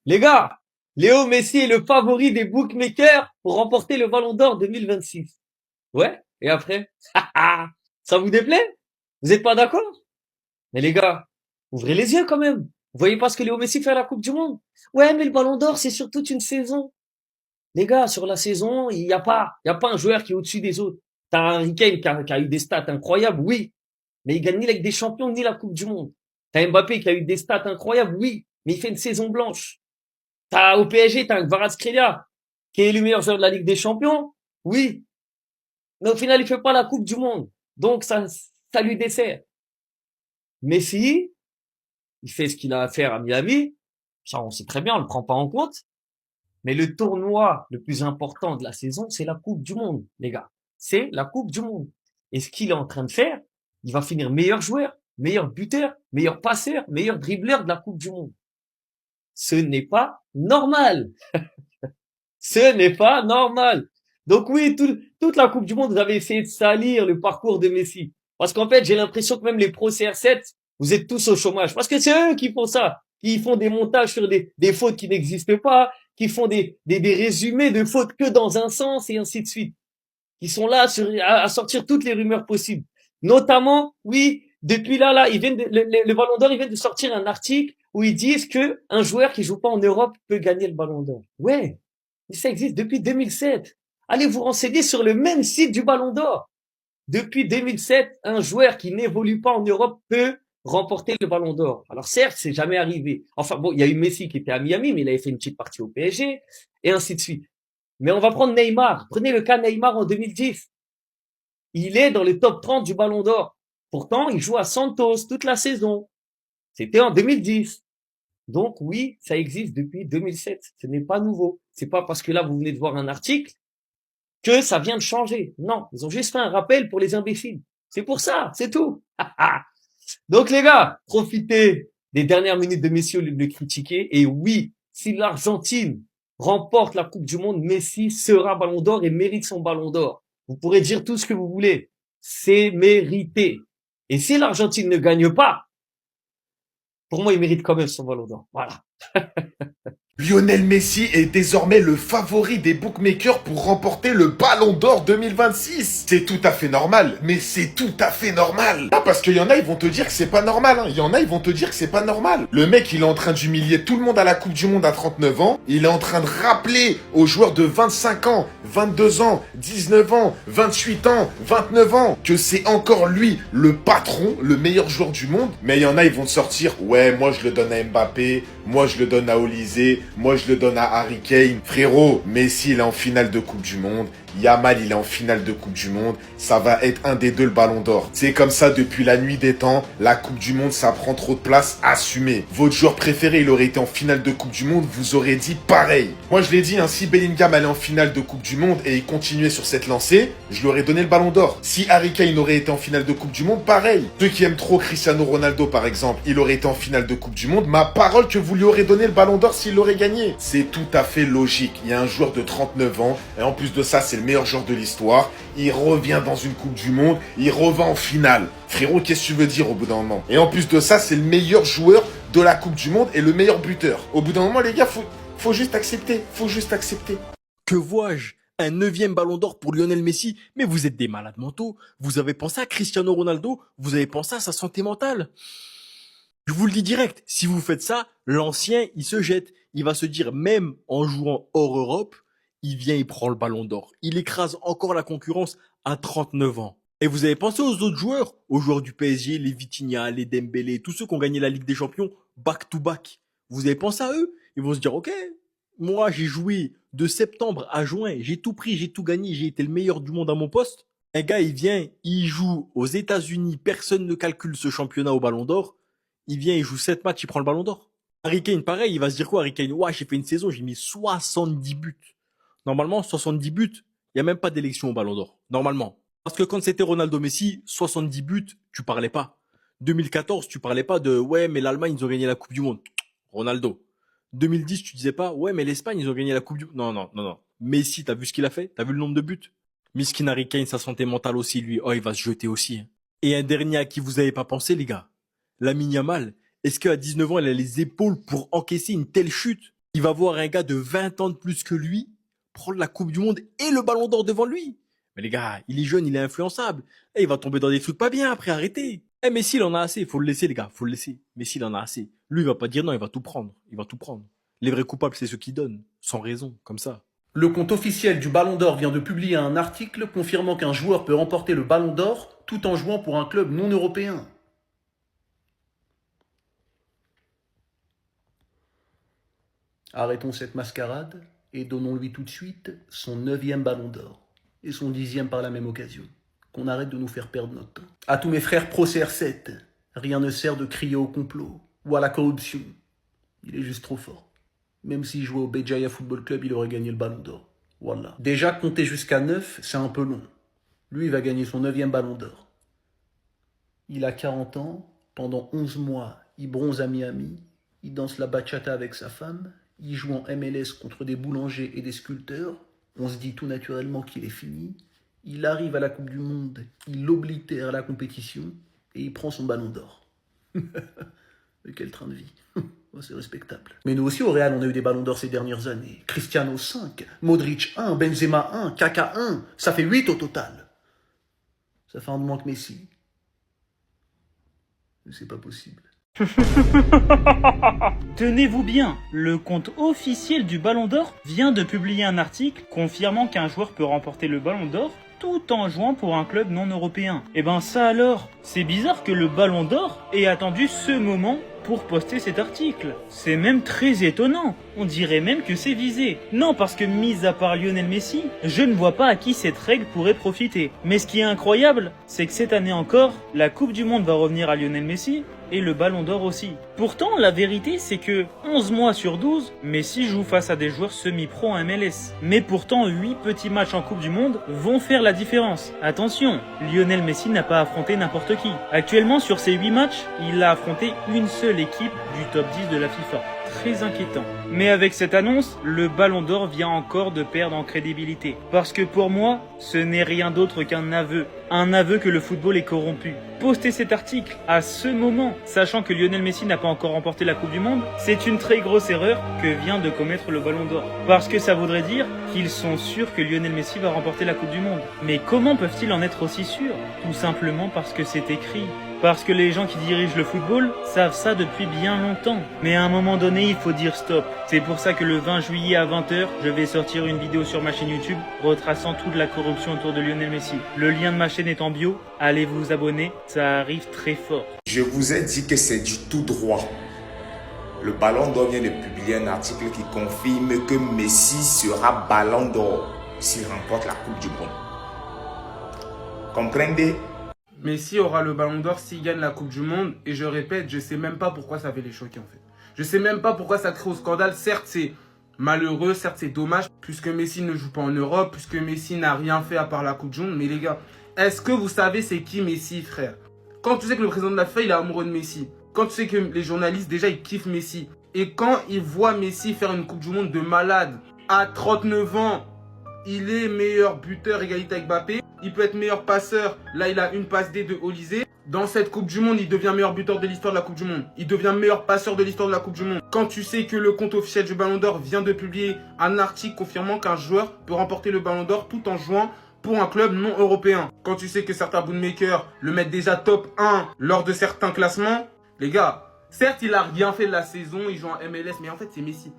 Les gars, Léo Messi est le favori des bookmakers pour remporter le Ballon d'Or 2026. Ouais, et après? Ça vous déplaît? Vous êtes pas d'accord? Mais les gars, ouvrez les yeux quand même. Vous voyez pas ce que Léo Messi fait à la Coupe du Monde? Ouais, mais le Ballon d'Or, c'est sur toute une saison. Les gars, sur la saison, il y a pas un joueur qui est au-dessus des autres. T'as un Harry Kane qui a eu des stats incroyables, oui, mais il gagne ni la Ligue des Champions ni la Coupe du Monde. T'as Mbappé qui a eu des stats incroyables, oui, mais il fait une saison blanche. T'as au PSG, t'as un Kvaratskhelia qui est le meilleur joueur de la Ligue des Champions, oui, mais au final, il fait pas la Coupe du Monde. Donc ça lui dessert. Messi, il fait ce qu'il a à faire à Miami. Ça, on sait très bien, on le prend pas en compte. Mais le tournoi le plus important de la saison, c'est la Coupe du Monde, les gars. C'est la Coupe du Monde. Et ce qu'il est en train de faire, il va finir meilleur joueur, meilleur buteur, meilleur passeur, meilleur dribbleur de la Coupe du Monde. Ce n'est pas normal. Ce n'est pas normal. Donc oui, toute la Coupe du Monde, vous avez essayé de salir le parcours de Messi. Parce qu'en fait, j'ai l'impression que même les pros CR7, vous êtes tous au chômage. Parce que c'est eux qui font ça. Qui font des montages sur des fautes qui n'existent pas, qui font des résumés de fautes que dans un sens et ainsi de suite. Qui sont là à sortir toutes les rumeurs possibles. Notamment, oui, depuis là, le Ballon d'Or, ils viennent de sortir un article où ils disent que un joueur qui joue pas en Europe peut gagner le Ballon d'Or. Ouais, mais ça existe depuis 2007. Allez vous renseigner sur le même site du Ballon d'Or. Depuis 2007, un joueur qui n'évolue pas en Europe peut remporter le Ballon d'Or. Alors certes, c'est jamais arrivé. Enfin bon, il y a eu Messi qui était à Miami, mais il avait fait une petite partie au PSG, et ainsi de suite. Mais on va prendre Neymar. Prenez le cas Neymar en 2010. Il est dans le top 30 du Ballon d'Or. Pourtant, il joue à Santos toute la saison. C'était en 2010. Donc oui, ça existe depuis 2007. Ce n'est pas nouveau. C'est pas parce que là, vous venez de voir un article que ça vient de changer. Non, ils ont juste fait un rappel pour les imbéciles. C'est pour ça, c'est tout. Donc les gars, profitez des dernières minutes de Messi au lieu de le critiquer. Et oui, si l'Argentine remporte la Coupe du Monde, Messi sera Ballon d'Or et mérite son Ballon d'Or. Vous pourrez dire tout ce que vous voulez. C'est mérité. Et si l'Argentine ne gagne pas, pour moi, il mérite quand même son Ballon d'Or. Voilà. Lionel Messi est désormais le favori des bookmakers pour remporter le Ballon d'Or 2026. C'est tout à fait normal, mais c'est tout à fait normal. Ah, parce qu'il y en a, ils vont te dire que c'est pas normal. Il y en a, ils vont te dire que c'est pas normal. Le mec, il est en train d'humilier tout le monde à la Coupe du Monde à 39 ans. Il est en train de rappeler aux joueurs de 25 ans, 22 ans, 19 ans, 28 ans, 29 ans que c'est encore lui le patron, le meilleur joueur du monde. Mais il y en a, ils vont te sortir, ouais, moi je le donne à Mbappé, moi je le donne à Olysée, moi je le donne à Harry Kane. Frérot, Messi il est en finale de Coupe du Monde. Yamal il est en finale de Coupe du Monde. Ça va être un des deux le Ballon d'Or. C'est comme ça depuis la nuit des temps. La Coupe du Monde ça prend trop de place. Assumez. Votre joueur préféré il aurait été en finale de Coupe du Monde. Vous aurez dit pareil. Moi je l'ai dit, hein, si Bellingham allait en finale de Coupe du Monde et il continuait sur cette lancée, je lui aurais donné le Ballon d'Or. Si Harry Kane aurait été en finale de Coupe du Monde, pareil. Ceux qui aiment trop Cristiano Ronaldo par exemple, il aurait été en finale de Coupe du Monde. Ma parole que vous lui aurez donné le Ballon d'Or s'il l'aurait gagné. C'est tout à fait logique. Il y a un joueur de 39 ans et en plus de ça c'est le meilleur joueur de l'histoire. Il revient dans une Coupe du Monde, il revient en finale. Frérot, qu'est-ce que tu veux dire au bout d'un moment? Et en plus de ça, c'est le meilleur joueur de la Coupe du Monde et le meilleur buteur. Au bout d'un moment, les gars, faut juste accepter. Faut juste accepter. Que vois-je? Un neuvième ballon d'or pour Lionel Messi? Mais vous êtes des malades mentaux. Vous avez pensé à Cristiano Ronaldo? Vous avez pensé à sa santé mentale? Je vous le dis direct, si vous faites ça, l'ancien, il se jette. Il va se dire, même en jouant hors Europe, il vient, il prend le ballon d'or. Il écrase encore la concurrence à 39 ans. Et vous avez pensé aux autres joueurs? Aux joueurs du PSG, les Vitinha, les Dembélé, tous ceux qui ont gagné la Ligue des Champions, back to back. Vous avez pensé à eux? Ils vont se dire, ok, moi j'ai joué de septembre à juin, j'ai tout pris, j'ai tout gagné, j'ai été le meilleur du monde à mon poste. Un gars, il vient, il joue aux États-Unis, personne ne calcule ce championnat au ballon d'or. Il vient, il joue 7 matchs, il prend le ballon d'or. Harry Kane, pareil, il va se dire quoi, Harry Kane? Ouais, j'ai fait une saison, j'ai mis 70 buts. Normalement, 70 buts, il n'y a même pas d'élection au ballon d'or. Normalement. Parce que quand c'était Ronaldo Messi, 70 buts, tu parlais pas. 2014, tu parlais pas de ouais, mais l'Allemagne, ils ont gagné la Coupe du Monde. Ronaldo. 2010, tu disais pas ouais, mais l'Espagne, ils ont gagné la Coupe du Monde. Non, non, non, non. Messi, t'as vu ce qu'il a fait? T'as vu le nombre de buts? Miskin Harry Kane, sa santé mentale aussi, lui. Oh, il va se jeter aussi. Hein. Et un dernier à qui vous avez pas pensé, les gars. Lamine Yamal. Est-ce qu'à 19 ans, elle a les épaules pour encaisser une telle chute? Il va voir un gars de 20 ans de plus que lui prendre la Coupe du Monde et le Ballon d'Or devant lui. Mais les gars, il est jeune, il est influençable. Et il va tomber dans des trucs pas bien après, arrêtez. Eh, Messi, il en a assez, faut le laisser les gars, faut le laisser. Messi, il en a assez. Lui, il va pas dire non, il va tout prendre. Il va tout prendre. Les vrais coupables, c'est ceux qui donnent, sans raison, comme ça. Le compte officiel du Ballon d'Or vient de publier un article confirmant qu'un joueur peut remporter le Ballon d'Or tout en jouant pour un club non européen. Arrêtons cette mascarade et donnons-lui tout de suite son 9e Ballon d'Or et son 10e par la même occasion. Qu'on arrête de nous faire perdre notre temps. À tous mes frères pro CR7, rien ne sert de crier au complot ou à la corruption. Il est juste trop fort. Même s'il jouait au Béjaïa Football Club, il aurait gagné le Ballon d'Or. Voilà. Déjà, compter jusqu'à 9, c'est un peu long. Lui, il va gagner son 9e Ballon d'Or. Il a 40 ans, pendant 11 mois, il bronze à Miami, il danse la bachata avec sa femme, il joue en MLS contre des boulangers et des sculpteurs, on se dit tout naturellement qu'il est fini, il arrive à la Coupe du Monde, il oblitère la compétition, et il prend son Ballon d'Or. Mais quel train de vie. Oh, c'est respectable. Mais nous aussi au Real, on a eu des ballons d'or ces dernières années. Cristiano 5, Modric 1, Benzema 1, Kaka 1. Ça fait 8 au total. Ça fait un de moins que Messi. Mais c'est pas possible. Tenez-vous bien, le compte officiel du Ballon d'Or vient de publier un article confirmant qu'un joueur peut remporter le Ballon d'Or tout en jouant pour un club non européen. Et ben ça alors, c'est bizarre que le Ballon d'Or ait attendu ce moment pour poster cet article. C'est même très étonnant. On dirait même que c'est visé. Non, parce que mis à part Lionel Messi, je ne vois pas à qui cette règle pourrait profiter. Mais ce qui est incroyable, c'est que cette année encore, la Coupe du Monde va revenir à Lionel Messi et le Ballon d'Or aussi. Pourtant, la vérité, c'est que 11 mois sur 12, Messi joue face à des joueurs semi-pro en MLS. Mais pourtant, 8 petits matchs en Coupe du Monde vont faire la différence. Attention, Lionel Messi n'a pas affronté n'importe qui. Actuellement, sur ces 8 matchs, il a affronté une seule équipe du top 10 de la FIFA. Très inquiétant. Mais avec cette annonce, le Ballon d'Or vient encore de perdre en crédibilité. Parce que pour moi, ce n'est rien d'autre qu'un aveu. Un aveu que le football est corrompu. Poster cet article à ce moment, sachant que Lionel Messi n'a pas encore remporté la Coupe du Monde, c'est une très grosse erreur que vient de commettre le Ballon d'Or. Parce que ça voudrait dire qu'ils sont sûrs que Lionel Messi va remporter la Coupe du Monde. Mais comment peuvent-ils en être aussi sûrs? Tout simplement parce que c'est écrit. Parce que les gens qui dirigent le football savent ça depuis bien longtemps. Mais à un moment donné, il faut dire stop. C'est pour ça que le 20 juillet à 20h, je vais sortir une vidéo sur ma chaîne YouTube retraçant toute la corruption autour de Lionel Messi. Le lien de ma chaîne est en bio, allez vous abonner, ça arrive très fort. Je vous ai dit que c'est du tout droit. Le Ballon d'Or vient de publier un article qui confirme que Messi sera Ballon d'Or s'il remporte la Coupe du Monde. Comprenez? Messi aura le Ballon d'Or s'il gagne la Coupe du Monde. Et je répète, je sais même pas pourquoi ça fait les choquer en fait. Je sais même pas pourquoi ça crée au scandale. Certes, c'est malheureux, certes, c'est dommage, puisque Messi ne joue pas en Europe, puisque Messi n'a rien fait à part la Coupe du Monde. Mais les gars, est-ce que vous savez c'est qui Messi, frère? Quand tu sais que le président de la FIFA, il est amoureux de Messi. Quand tu sais que les journalistes, déjà, ils kiffent Messi. Et quand ils voient Messi faire une Coupe du Monde de malade, à 39 ans, il est meilleur buteur égalité avec Mbappé. Il peut être meilleur passeur. Là, il a une passe D de Olysée. Dans cette Coupe du Monde, il devient meilleur buteur de l'histoire de la Coupe du Monde. Il devient meilleur passeur de l'histoire de la Coupe du Monde. Quand tu sais que le compte officiel du Ballon d'Or vient de publier un article confirmant qu'un joueur peut remporter le Ballon d'Or tout en jouant pour un club non européen. Quand tu sais que certains bookmakers le mettent déjà top 1 lors de certains classements. Les gars, certes, il a rien fait de la saison. Il joue en MLS, mais en fait, c'est Messi.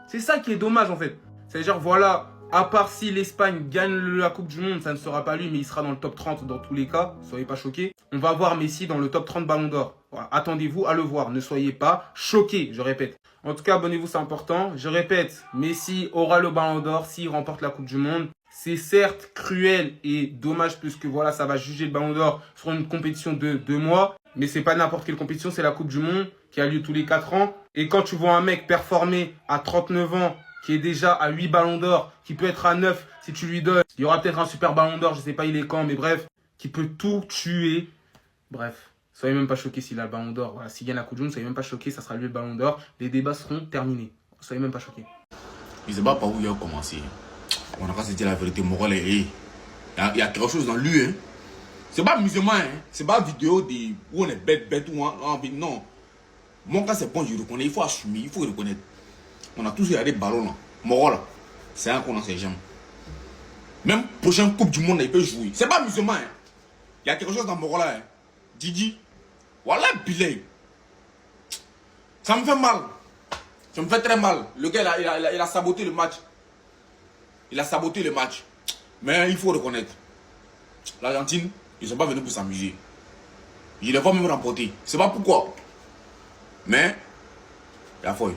C'est ça qui est dommage, en fait. C'est-à-dire, voilà... À part si l'Espagne gagne la Coupe du Monde, ça ne sera pas lui, mais il sera dans le top 30 dans tous les cas. Soyez pas choqués. On va voir Messi dans le top 30 Ballon d'Or. Voilà. Attendez-vous à le voir. Ne soyez pas choqués, je répète. En tout cas, abonnez-vous, c'est important. Je répète, Messi aura le Ballon d'Or s'il remporte la Coupe du Monde. C'est certes cruel et dommage puisque voilà, ça va juger le Ballon d'Or sur une compétition de 2 mois. Mais c'est pas n'importe quelle compétition, c'est la Coupe du Monde qui a lieu tous les 4 ans. Et quand tu vois un mec performer à 39 ans, qui est déjà à 8 ballons d'or, qui peut être à 9 si tu lui donnes. Il y aura peut-être un super ballon d'or, je sais pas il est quand, mais bref, qui peut tout tuer. Bref, soyez même pas choqués s'il a le ballon d'or. Voilà, s'il gagne la Coupe du Monde, soyez même pas choqués, ça sera lui le ballon d'or. Les débats seront terminés. Soyez même pas choqués. Je sais pas par où il a commencé. On a pas se dire la vérité, morale est. Il y a quelque chose dans lui, hein. C'est pas musulman, hein. C'est pas vidéo de où on est bête, où on non. Mon cas c'est bon, je reconnais, il faut assumer, il faut reconnaître. On a tous regardé le ballon là. Moro là. C'est un qu'on a ses jambes. Même prochaine Coupe du Monde, il peut jouer. C'est pas musulman. Hein. Il y a quelque chose dans Moro là. Hein. Didi. Voilà, Bilay. Ça me fait mal. Ça me fait très mal. Le gars, il a saboté le match. Il a saboté le match. Mais il faut reconnaître. L'Argentine, ils sont pas venus pour s'amuser. Ils les vont même remporter. C'est pas pourquoi. Mais, il y a foi.